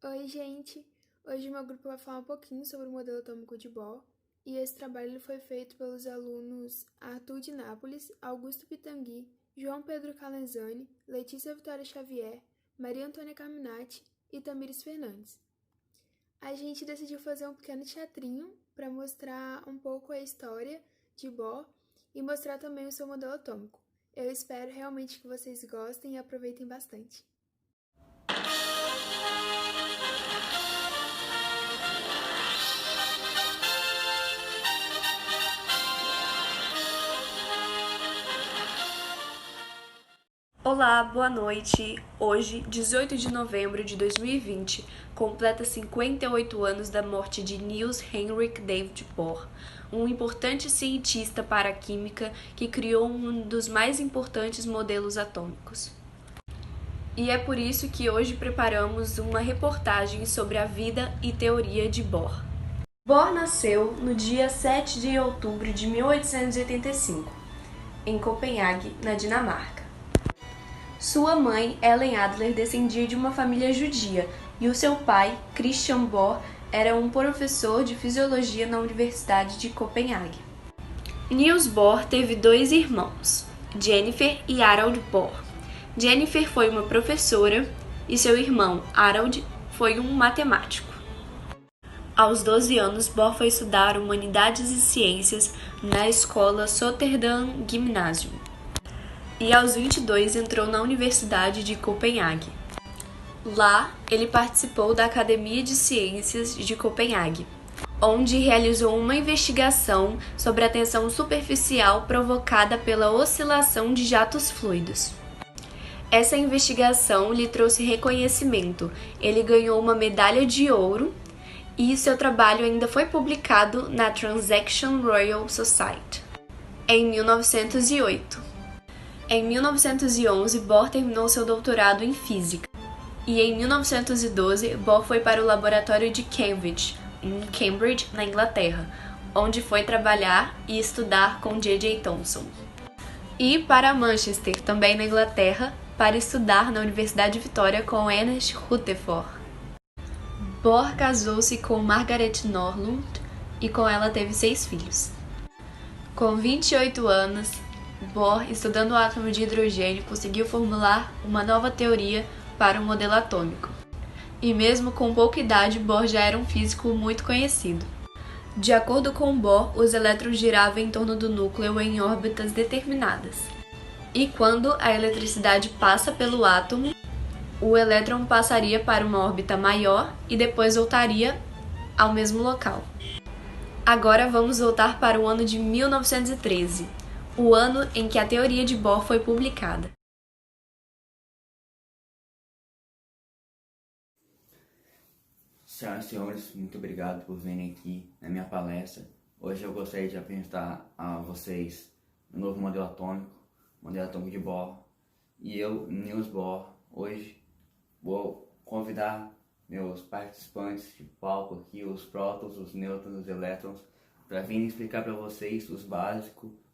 Oi, gente! Hoje meu grupo vai falar um pouquinho sobre o modelo atômico de Bohr, e esse trabalho foi feito pelos alunos Arthur de Nápoles, Augusto Pitangui, João Pedro Calenzani, Letícia Vitória Xavier, Maria Antônia Carminati e Tamires Fernandes. A gente decidiu fazer um pequeno teatrinho para mostrar um pouco a história de Bohr e mostrar também o seu modelo atômico. Eu espero realmente que vocês gostem e aproveitem bastante. Olá, boa noite. Hoje, 18 de novembro de 2020, completa 58 anos da morte de Niels Henrik David Bohr, um importante cientista para a química que criou um dos mais importantes modelos atômicos. E é por isso que hoje preparamos uma reportagem sobre a vida e teoria de Bohr. Bohr nasceu no dia 7 de outubro de 1885, em Copenhague, na Dinamarca. Sua mãe, Ellen Adler, descendia de uma família judia e o seu pai, Christian Bohr, era um professor de fisiologia na Universidade de Copenhague. Niels Bohr teve dois irmãos, Jennifer e Harald Bohr. Jennifer foi uma professora e seu irmão, Harald, foi um matemático. Aos 12 anos, Bohr foi estudar Humanidades e Ciências na escola Sotterdam Gymnasium. E aos 22 entrou na Universidade de Copenhague. Lá, ele participou da Academia de Ciências de Copenhague, onde realizou uma investigação sobre a tensão superficial provocada pela oscilação de jatos fluidos. Essa investigação lhe trouxe reconhecimento. Ele ganhou uma medalha de ouro e seu trabalho ainda foi publicado na Transaction Royal Society em 1908. Em 1911, Bohr terminou seu doutorado em física. E em 1912, Bohr foi para o laboratório de Cambridge, em Cambridge, na Inglaterra, onde foi trabalhar e estudar com J.J. Thomson. E para Manchester, também na Inglaterra, para estudar na Universidade de Vitória com Ernest Rutherford. Bohr casou-se com Margaret Norlund e com ela teve 6 filhos. Com 28 anos, Bohr, estudando o átomo de hidrogênio, conseguiu formular uma nova teoria para o modelo atômico. E mesmo com pouca idade, Bohr já era um físico muito conhecido. De acordo com Bohr, os elétrons giravam em torno do núcleo em órbitas determinadas. E quando a eletricidade passa pelo átomo, o elétron passaria para uma órbita maior e depois voltaria ao mesmo local. Agora vamos voltar para o ano de 1913. O ano em que a teoria de Bohr foi publicada. Senhoras e senhores, muito obrigado por virem aqui na minha palestra. Hoje eu gostaria de apresentar a vocês o novo modelo atômico de Bohr. E eu, Niels Bohr, hoje vou convidar meus participantes de palco aqui, os prótons, os nêutrons, os elétrons, para virem explicar para vocês os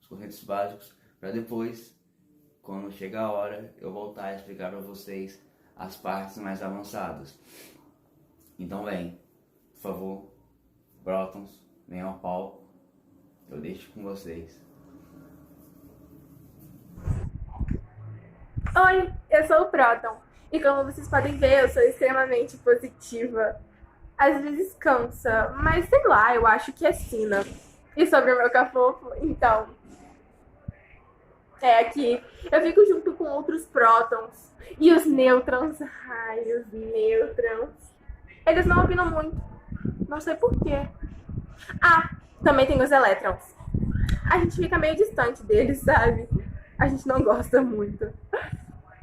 conceitos básicos, para depois, quando chegar a hora, eu voltar a explicar para vocês as partes mais avançadas. Então vem, por favor, prótons, venham ao palco, eu deixo com vocês. Oi, eu sou o Próton, e como vocês podem ver, eu sou extremamente positiva. Às vezes cansa, mas sei lá, eu acho que é sina. E sobre o meu cafofo, então, é aqui. Eu fico junto com outros prótons. E os nêutrons, ai, os nêutrons. Eles não opinam muito, não sei porquê. Ah, também tem os elétrons. A gente fica meio distante deles, sabe? A gente não gosta muito.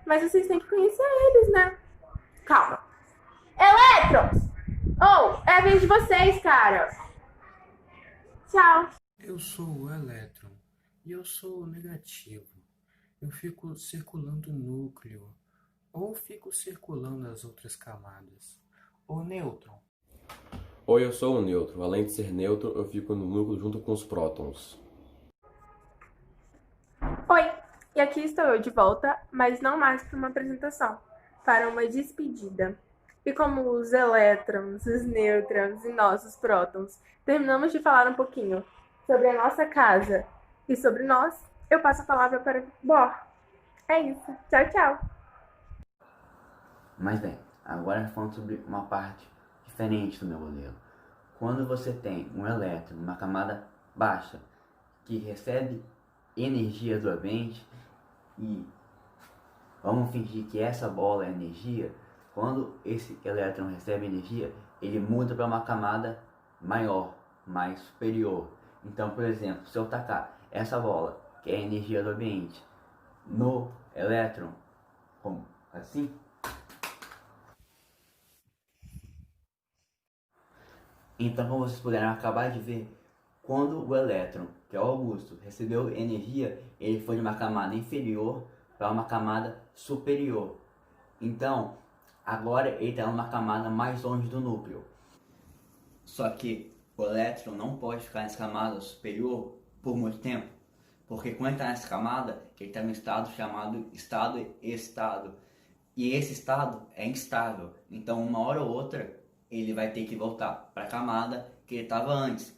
Mas vocês têm que conhecer eles, né? Calma. Elétrons! Oh, é a vez de vocês, cara. Tchau. Eu sou o elétron e eu sou o negativo. Eu fico circulando o núcleo ou fico circulando as outras camadas. O nêutron. Oi, eu sou o nêutron. Além de ser nêutron, eu fico no núcleo junto com os prótons. Oi, e aqui estou eu de volta, mas não mais para uma apresentação, para uma despedida. E como os elétrons, os nêutrons e nós, os prótons, terminamos de falar um pouquinho sobre a nossa casa e sobre nós, eu passo a palavra para Bohr. É isso. Tchau, tchau. Mas bem, agora falando sobre uma parte diferente do meu modelo. Quando você tem um elétron, uma camada baixa, que recebe energia do ambiente, e vamos fingir que essa bola é energia, quando esse elétron recebe energia, ele muda para uma camada maior, mais superior. Então, por exemplo, se eu tacar essa bola, que é a energia do ambiente, no elétron, como assim, então, como vocês puderam acabar de ver, quando o elétron, que é o Augusto, recebeu energia, ele foi de uma camada inferior para uma camada superior. Então, agora ele está numa camada mais longe do núcleo. Só que o elétron não pode ficar nessa camada superior por muito tempo, porque quando ele está nessa camada, ele está no estado chamado estado. E esse estado é instável. Então, uma hora ou outra, ele vai ter que voltar para a camada que ele estava antes.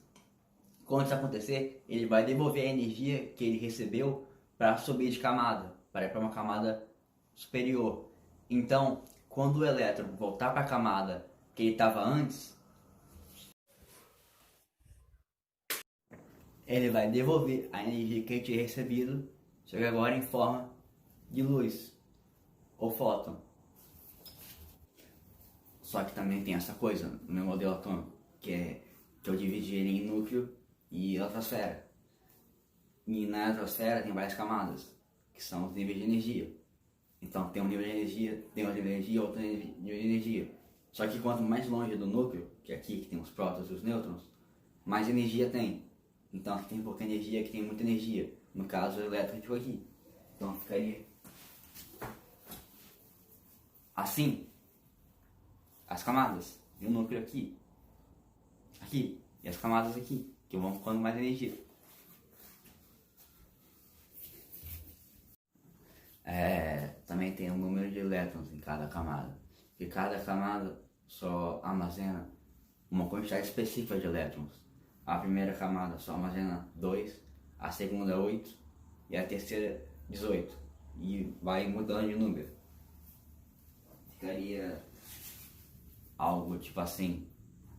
Quando isso acontecer, ele vai devolver a energia que ele recebeu para subir de camada, para ir para uma camada superior. Então, quando o elétron voltar para a camada que ele estava antes, ele vai devolver a energia que ele tinha recebido, só que agora em forma de luz ou fóton. Só que também tem essa coisa no meu modelo atômico, que eu dividi ele em núcleo e eletrosfera. E na eletrosfera tem várias camadas, que são os níveis de energia. Então tem um nível de energia, tem outro nível de energia, outro nível de energia. Só que quanto mais longe do núcleo, que é aqui que tem os prótons e os nêutrons, mais energia tem. Então aqui tem pouca energia, aqui tem muita energia. No caso, o elétron ficou aqui. Então ficaria assim. As camadas, e o núcleo aqui, e as camadas aqui, que vão ficando mais energia. Também tem um número de elétrons em cada camada, e cada camada só armazena uma quantidade específica de elétrons. A primeira camada só armazena 2, a segunda 8 e a terceira 18, e vai mudando de número. Ficaria algo tipo assim,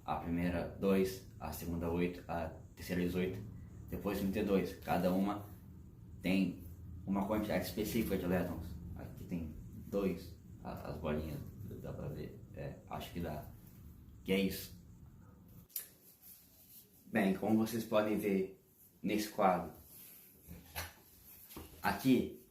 a primeira 2, a segunda 8, a terceira 18, depois 32. Cada uma tem uma quantidade específica de elétrons. Aqui tem 2, as bolinhas, dá pra ver, acho que dá. Que é isso. Bem, como vocês podem ver nesse quadro, aqui,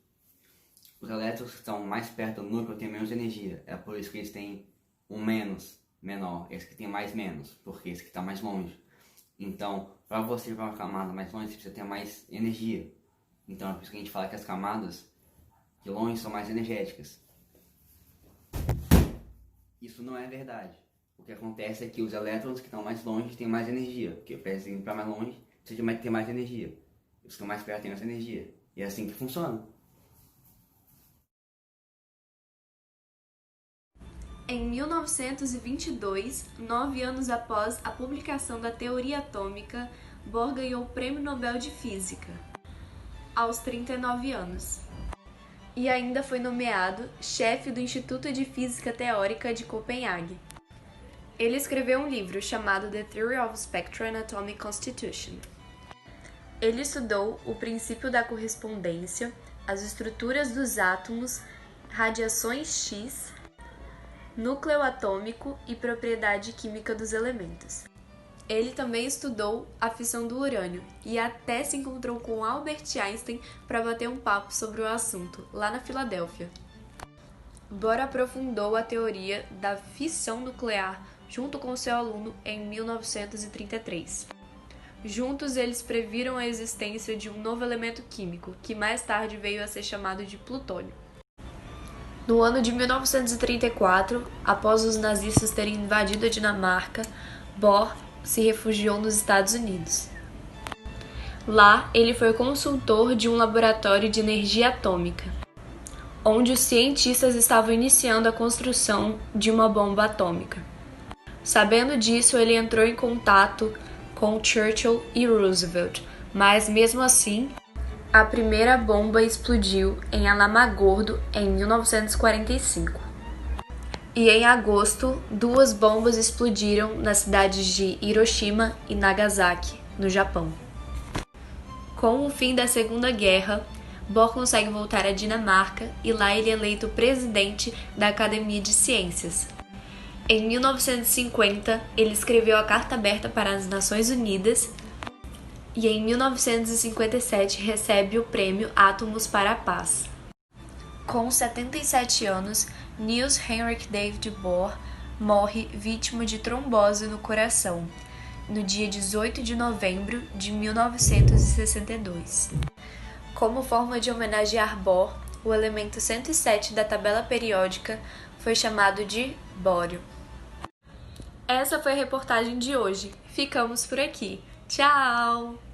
os elétrons que estão mais perto do núcleo têm menos energia, é por isso que eles têm um menor, esse que tem mais menos, porque esse que está mais longe. Então, para você ir para uma camada mais longe, você precisa ter mais energia. Então, é por isso que a gente fala que as camadas de longe são mais energéticas. Isso não é verdade. O que acontece é que os elétrons que estão mais longe têm mais energia, porque para eles irem para mais longe, precisa ter mais energia. Os que estão mais perto têm mais energia. E é assim que funciona. Em 1922, 9 anos após a publicação da teoria atômica, Bohr ganhou o Prêmio Nobel de Física, aos 39 anos. E ainda foi nomeado chefe do Instituto de Física Teórica de Copenhague. Ele escreveu um livro chamado The Theory of Spectra and Atomic Constitution. Ele estudou o princípio da correspondência, as estruturas dos átomos, radiações X, núcleo atômico e propriedade química dos elementos. Ele também estudou a fissão do urânio e até se encontrou com Albert Einstein para bater um papo sobre o assunto, lá na Filadélfia. Bohr aprofundou a teoria da fissão nuclear junto com seu aluno em 1933. Juntos, eles previram a existência de um novo elemento químico, que mais tarde veio a ser chamado de plutônio. No ano de 1934, após os nazistas terem invadido a Dinamarca, Bohr se refugiou nos Estados Unidos. Lá, ele foi consultor de um laboratório de energia atômica, onde os cientistas estavam iniciando a construção de uma bomba atômica. Sabendo disso, ele entrou em contato com Churchill e Roosevelt, mas mesmo assim, a primeira bomba explodiu em Alamogordo em 1945. E em agosto, 2 bombas explodiram nas cidades de Hiroshima e Nagasaki, no Japão. Com o fim da Segunda Guerra, Bohr consegue voltar à Dinamarca e lá ele é eleito presidente da Academia de Ciências. Em 1950, ele escreveu a Carta Aberta para as Nações Unidas e em 1957 recebe o prêmio Átomos para a Paz. Com 77 anos, Niels Henrik David Bohr morre vítima de trombose no coração, no dia 18 de novembro de 1962. Como forma de homenagear Bohr, o elemento 107 da tabela periódica foi chamado de bório. Essa foi a reportagem de hoje. Ficamos por aqui. Tchau!